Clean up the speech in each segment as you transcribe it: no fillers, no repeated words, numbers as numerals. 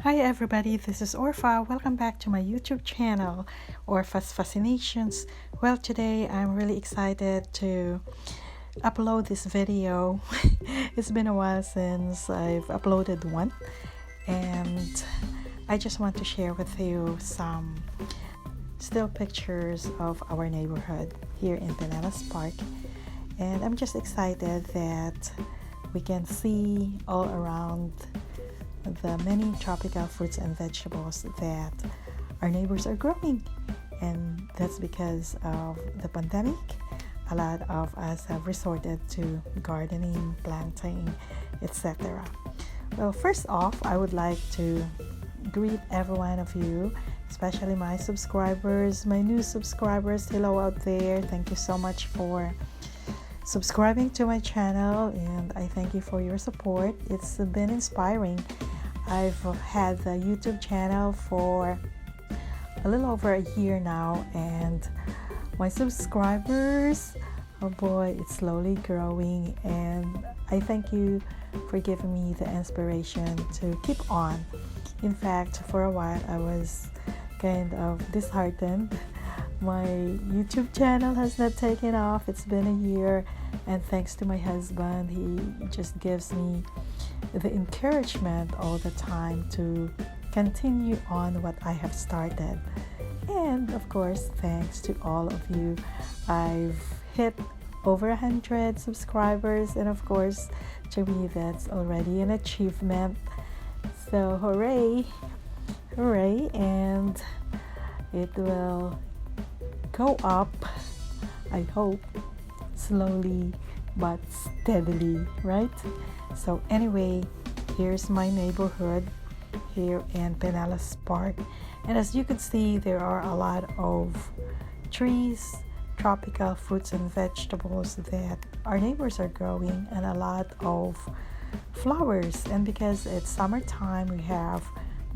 Hi everybody, this is Orpha. Welcome back to my YouTube channel, Orpha's Fascinations. Well, today I'm really excited to upload this video. It's been a while since I've uploaded one, and I just want to share with you some still pictures of our neighborhood here in Pinellas Park. And I'm just excited that we can see all around the many tropical fruits and vegetables that our neighbors are growing, and that's because of the pandemic. A lot of us have resorted to gardening, planting, etc. Well, first off, I would like to greet every one of you, especially my subscribers, my new subscribers. Hello out there. Thank you so much for subscribing to my channel, and I thank you for your support. It's been inspiring. I've had the YouTube channel for a little over a year now, and my subscribers, oh boy, it's slowly growing, and I thank you for giving me the inspiration to keep on. In fact, for a while I was kind of disheartened. My YouTube channel has not taken off. It's been a year, and thanks to my husband, he just gives me the encouragement all the time to continue on what I have started. And of course, thanks to all of you, I've hit over 100 subscribers, and of course, to me that's already an achievement. So hooray, and it will go up, I hope, slowly but steadily, right? So anyway, here's my neighborhood here in Pinellas Park, and as you can see, there are a lot of trees, tropical fruits and vegetables that our neighbors are growing, and a lot of flowers. And because it's summertime, we have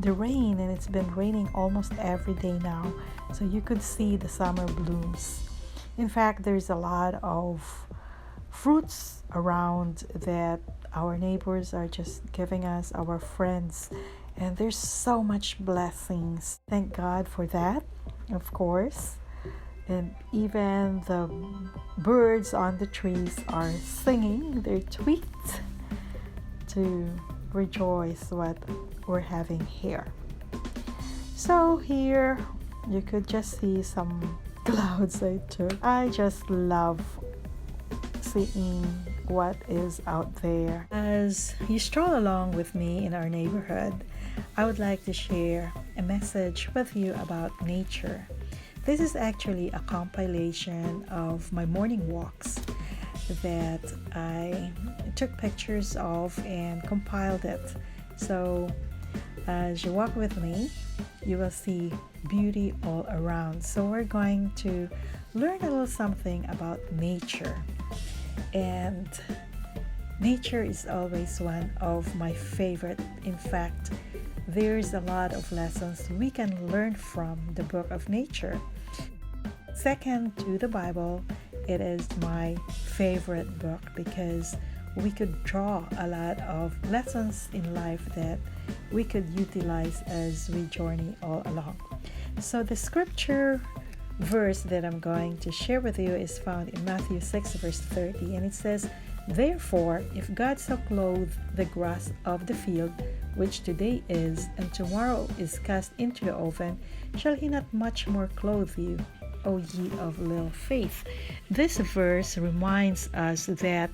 the rain, and it's been raining almost every day now, so you could see the summer blooms. In fact, there's a lot of fruits around that our neighbors are just giving us, our friends, and there's so much blessings. Thank God for that, of course. And even the birds on the trees are singing their tweet to rejoice what we're having here. So here you could just see some clouds I took. I just love seeing what is out there. As you stroll along with me in our neighborhood, I would like to share a message with you about nature. This is actually a compilation of my morning walks that I took pictures of and compiled it. So as you walk with me, you will see beauty all around. So we're going to learn a little something about nature. And nature is always one of my favorite. In fact, there's a lot of lessons we can learn from the book of nature. Second to the Bible, it is my favorite book because we could draw a lot of lessons in life that we could utilize as we journey all along. So the scripture verse that I'm going to share with you is found in Matthew 6 verse 30, and it says, "Therefore, if God so clothe the grass of the field, which today is, and tomorrow is cast into the oven, shall he not much more clothe you, O ye of little faith?" This verse reminds us that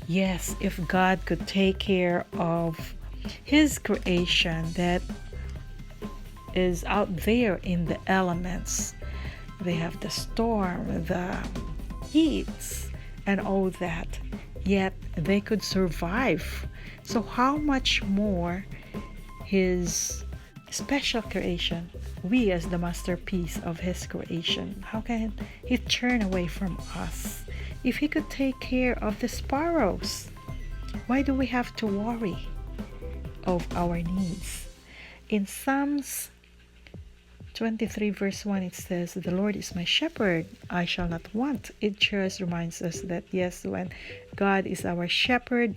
yes, if God could take care of his creation that is out there in the elements, they have the storm, the heats, and all that, yet they could survive. So how much more his special creation, we as the masterpiece of his creation, how can he turn away from us? If he could take care of the sparrows, why do we have to worry of our needs? In Psalms 23 verse 1, it says, "The Lord is my shepherd, I shall not want." It just reminds us that yes, when God is our shepherd,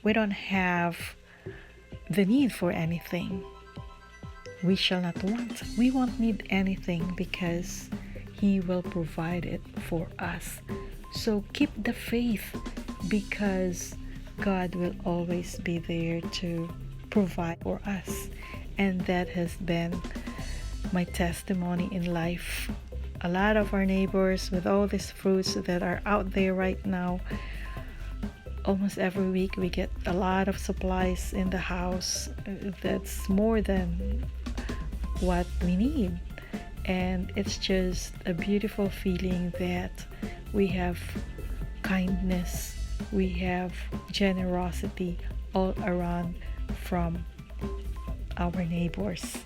we don't have the need for anything. We shall not want. We won't need anything because He will provide it for us. So keep the faith because God will always be there to provide for us. And that has been my testimony in life. A lot of our neighbors, with all these fruits that are out there right now, almost every week we get a lot of supplies in the house. That's more than what we need. And it's just a beautiful feeling that we have kindness, we have generosity all around from our neighbors.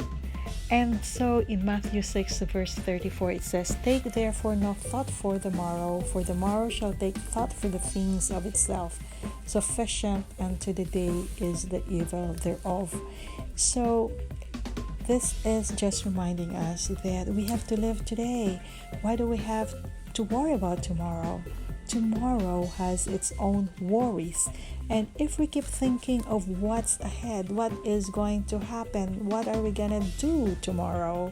And so in Matthew 6 verse 34 it says, "Take therefore no thought for the morrow shall take thought for the things of itself. Sufficient unto the day is the evil thereof." So this is just reminding us that we have to live today. Why do we have to worry about tomorrow? Tomorrow has its own worries. And if we keep thinking of what's ahead, what is going to happen, what are we gonna do tomorrow,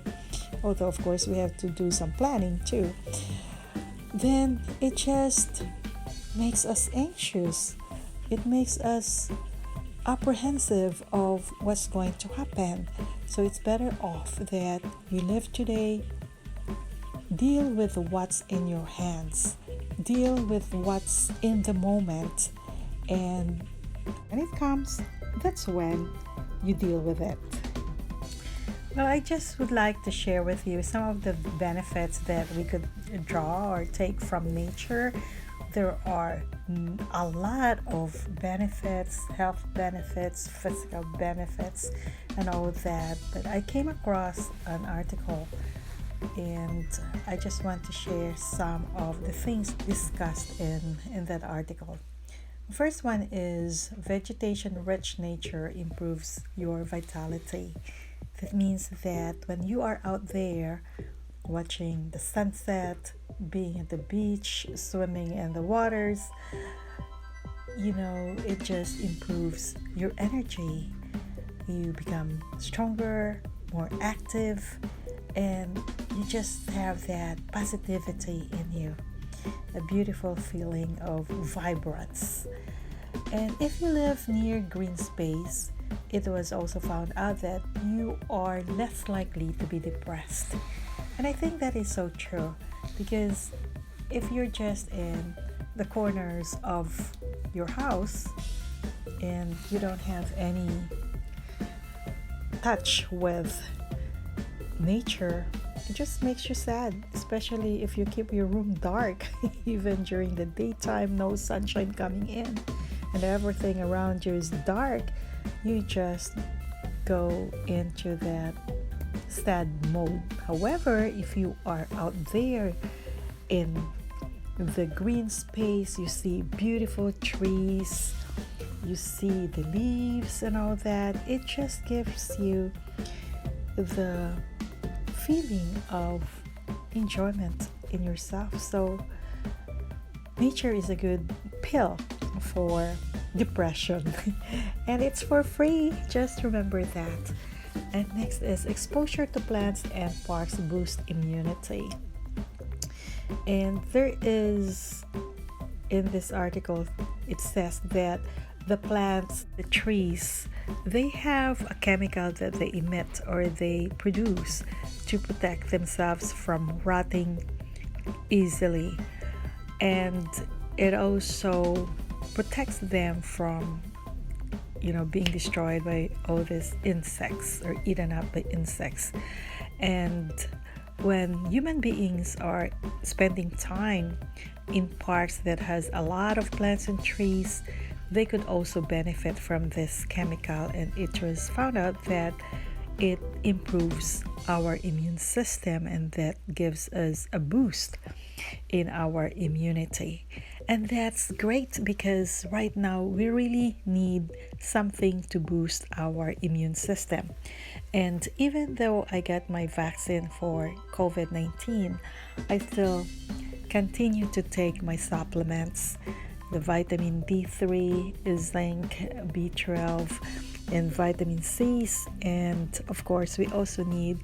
although of course we have to do some planning too, then it just makes us anxious. It makes us apprehensive of what's going to happen. So it's better off that you live today, deal with what's in your hands, deal with what's in the moment, and when it comes, that's when you deal with it. Well, I just would like to share with you some of the benefits that we could draw or take from nature. There are a lot of benefits, health benefits, physical benefits, and all that. But I came across an article and I just want to share some of the things discussed in that article. The first one is vegetation-rich nature improves your vitality. That means that when you are out there watching the sunset, being at the beach, swimming in the waters, it just improves your energy. You become stronger, more active, and you just have that positivity in you, a beautiful feeling of vibrance. And if you live near green space, it was also found out that you are less likely to be depressed. And I think that is so true, because if you're just in the corners of your house and you don't have any touch with nature, it just makes you sad, especially if you keep your room dark even during the daytime, no sunshine coming in and everything around you is dark. You just go into that sad mode. However, if you are out there in the green space, you see beautiful trees, you see the leaves and all that, it just gives you the feeling of enjoyment in yourself. So nature is a good pill for depression and it's for free, just remember that. And next is exposure to plants and parks boost immunity. And there is, in this article, it says that the plants, the trees, they have a chemical that they emit or they produce to protect themselves from rotting easily. And it also protects them from being destroyed by all these insects or eaten up by insects. And when human beings are spending time in parks that has a lot of plants and trees, they could also benefit from this chemical. And it was found out that it improves our immune system and that gives us a boost in our immunity. And that's great because right now we really need something to boost our immune system. And even though I got my vaccine for COVID-19, I still continue to take my supplements, the vitamin D3, zinc, B12, and vitamin C's, and of course we also need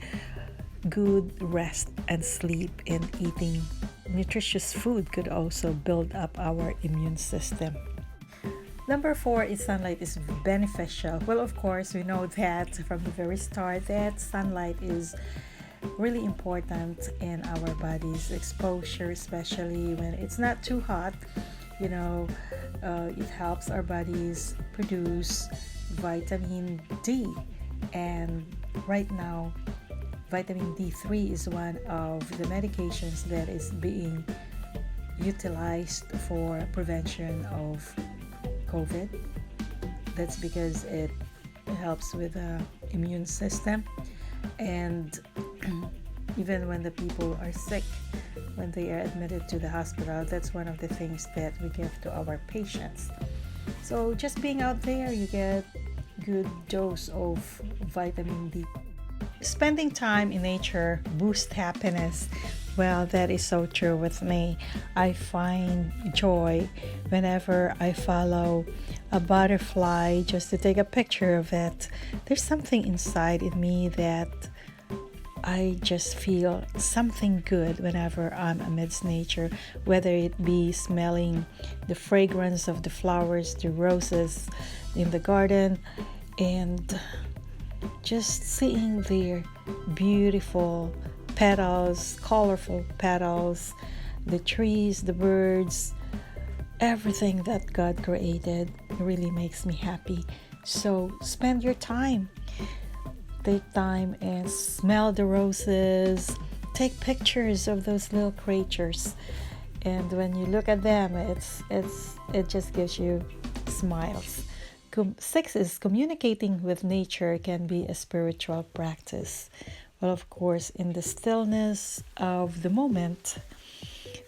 good rest and sleep, and eating nutritious food could also build up our immune system. Number 4 is sunlight is beneficial. Well, of course, we know that from the very start that sunlight is really important in our body's exposure, especially when it's not too hot. It helps our bodies produce vitamin D, and right now vitamin D3 is one of the medications that is being utilized for prevention of COVID. That's because it helps with the immune system, and even when the people are sick, when they are admitted to the hospital, that's one of the things that we give to our patients. So just being out there, you get good dose of vitamin D. Spending time in nature boosts happiness. Well, that is so true with me. I find joy whenever I follow a butterfly just to take a picture of it. There's something inside in me that I just feel something good whenever I'm amidst nature, whether it be smelling the fragrance of the flowers, the roses in the garden, and just seeing their beautiful petals, colorful petals, the trees, the birds, everything that God created really makes me happy. So spend your time. Take time and smell the roses. Take pictures of those little creatures. And when you look at them, it just gives you smiles. 6 is communicating with nature can be a spiritual practice. Well, of course, in the stillness of the moment,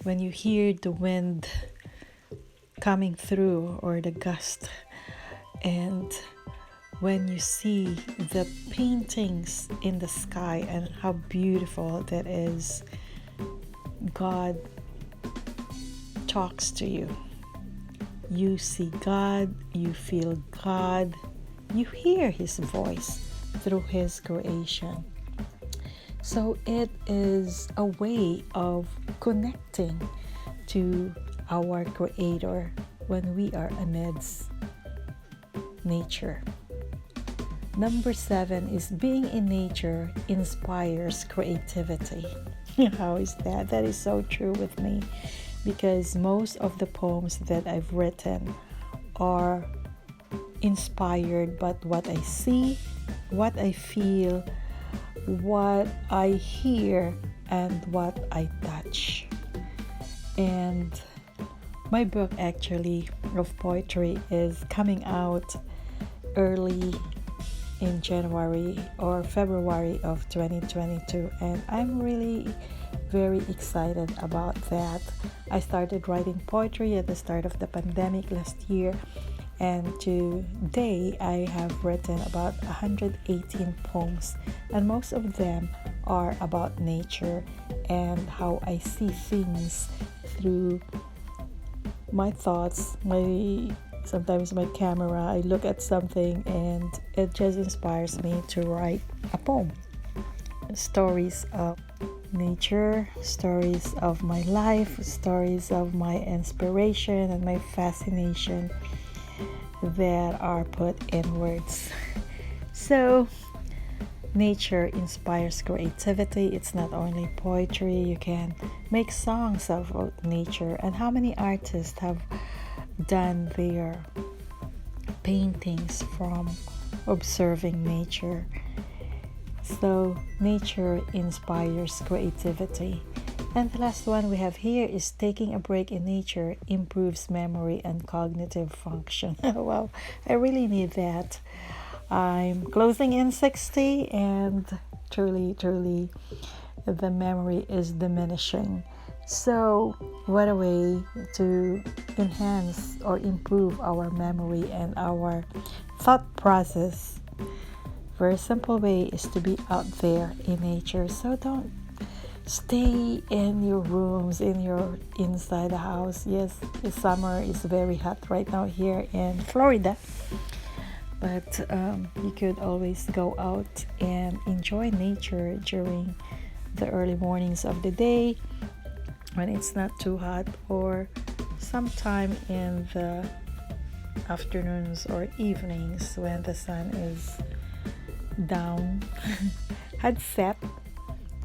when you hear the wind coming through or the gust, and when you see the paintings in the sky and how beautiful that is, God talks to you. You see God, you feel God, you hear His voice through His creation. So it is a way of connecting to our Creator when we are amidst nature. Number 7 is being in nature inspires creativity. How is that? That is so true with me, because most of the poems that I've written are inspired by what I see, what I feel, what I hear, and what I touch. And my book actually of poetry is coming out early in January or February of 2022, and I'm really very excited about that. I started writing poetry at the start of the pandemic last year, and today I have written about 118 poems, and most of them are about nature and how I see things through my thoughts, sometimes my camera. I look at something and it just inspires me to write a poem. Stories of nature, stories of my life, stories of my inspiration and my fascination that are put in words. So nature inspires creativity. It's not only poetry. You can make songs of nature. And how many artists have done their paintings from observing nature? So nature inspires creativity. And the last one we have here is taking a break in nature improves memory and cognitive function. Wow, I really need that. I'm closing in 60, and truly the memory is diminishing. So what a way to enhance or improve our memory and our thought process. Very simple way is to be out there in nature. So don't stay in your rooms, inside the house. Yes, the summer is very hot right now here in Florida, but you could always go out and enjoy nature during the early mornings of the day when it's not too hot, or sometime in the afternoons or evenings when the sun is down had set,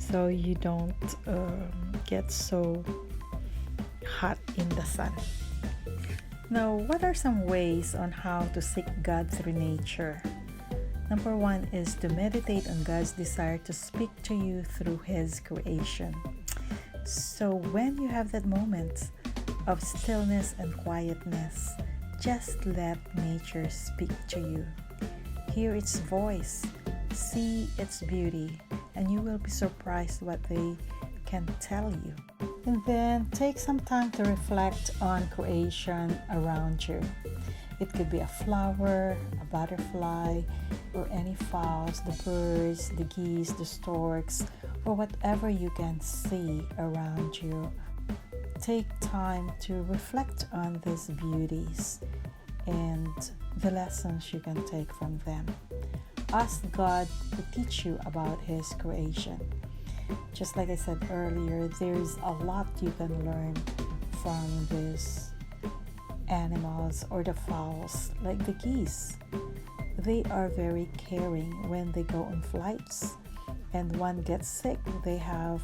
so you don't get so hot in the sun. Now, what are some ways on how to seek God through nature? Number one is to meditate on God's desire to speak to you through His creation. So when you have that moment of stillness and quietness, just let nature speak to you. Hear its voice, see its beauty, and you will be surprised what they can tell you. And then take some time to reflect on creation around you. It could be a flower, a butterfly, or any fowls, the birds, the geese, the storks, or whatever you can see around you. Take time to reflect on these beauties and the lessons you can take from them. Ask God to teach you about His creation. Just like I said earlier, there's a lot you can learn from these animals or the fowls, like the geese. They are very caring when they go on flights, and one gets sick, they have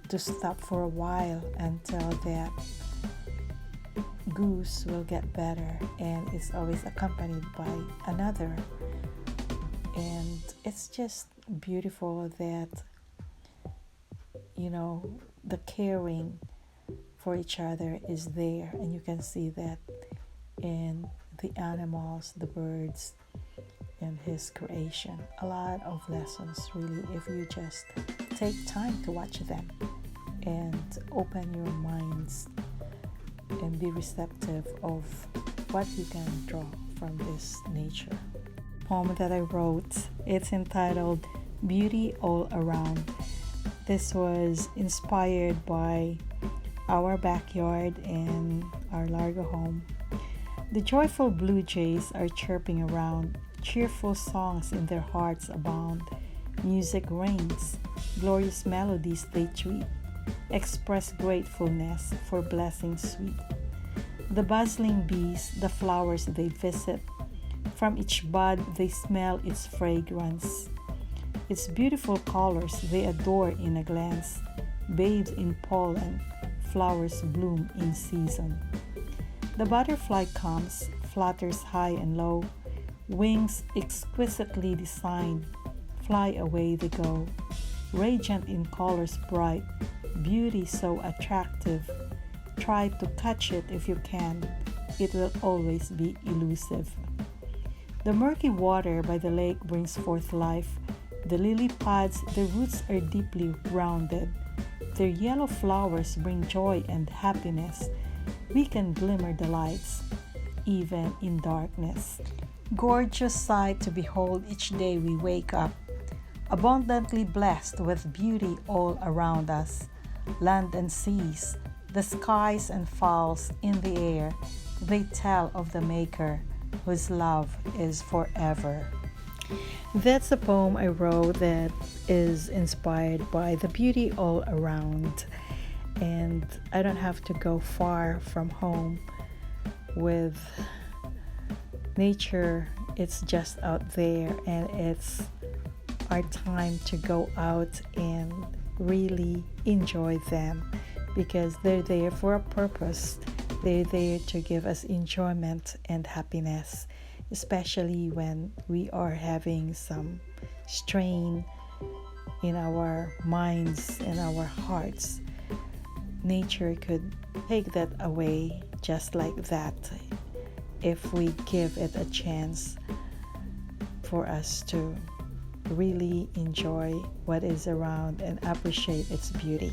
to stop for a while until that goose will get better, and it's always accompanied by another. And it's just beautiful that the caring for each other is there, and you can see that in the animals, the birds, and His creation. A lot of lessons, really, if you just take time to watch them and open your minds and be receptive of what you can draw from this nature. Poem that I wrote, it's entitled Beauty All Around. This was inspired by our backyard and our Largo home. The joyful blue jays are chirping around, cheerful songs in their hearts abound. Music reigns, glorious melodies they tweet, express gratefulness for blessings sweet. The bustling bees, the flowers they visit, from each bud they smell its fragrance. Its beautiful colors they adore in a glance. Bathed in pollen, flowers bloom in season. The butterfly comes, flutters high and low, wings exquisitely designed, fly away they go. Radiant in colors bright, beauty so attractive. Try to catch it if you can, it will always be elusive. The murky water by the lake brings forth life. The lily pads, the roots are deeply rounded. Their yellow flowers bring joy and happiness. We can glimmer the lights, even in darkness. Gorgeous sight to behold each day we wake up. Abundantly blessed with beauty all around us. Land and seas, the skies and fowls in the air, they tell of the Maker, whose love is forever. That's a poem I wrote that is inspired by the beauty all around, and I don't have to go far from home with nature. It's just out there, and it's our time to go out and really enjoy them, because they're there for a purpose. They're there to give us enjoyment and happiness, especially when we are having some strain in our minds and our hearts. Nature could take that away just like that if we give it a chance for us to really enjoy what is around and appreciate its beauty.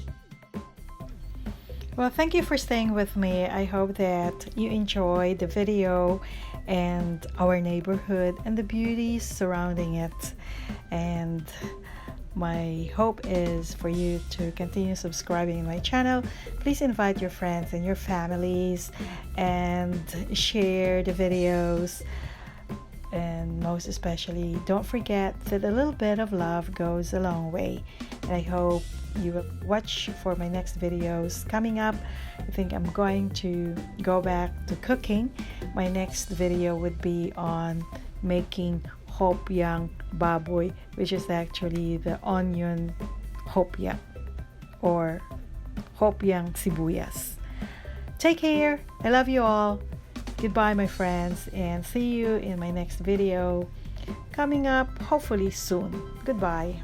Well, thank you for staying with me. I hope that you enjoyed the video and our neighborhood and the beauties surrounding it. And my hope is for you to continue subscribing my channel. Please invite your friends and your families and share the videos. And most especially, don't forget that a little bit of love goes a long way. And I hope you will watch for my next videos coming up. I think I'm going to go back to cooking. My next video would be on making hopyang baboy, which is actually the onion hopyang or hopyang sibuyas. Take care. I love you all. Goodbye, my friends, and see you in my next video coming up hopefully soon. Goodbye.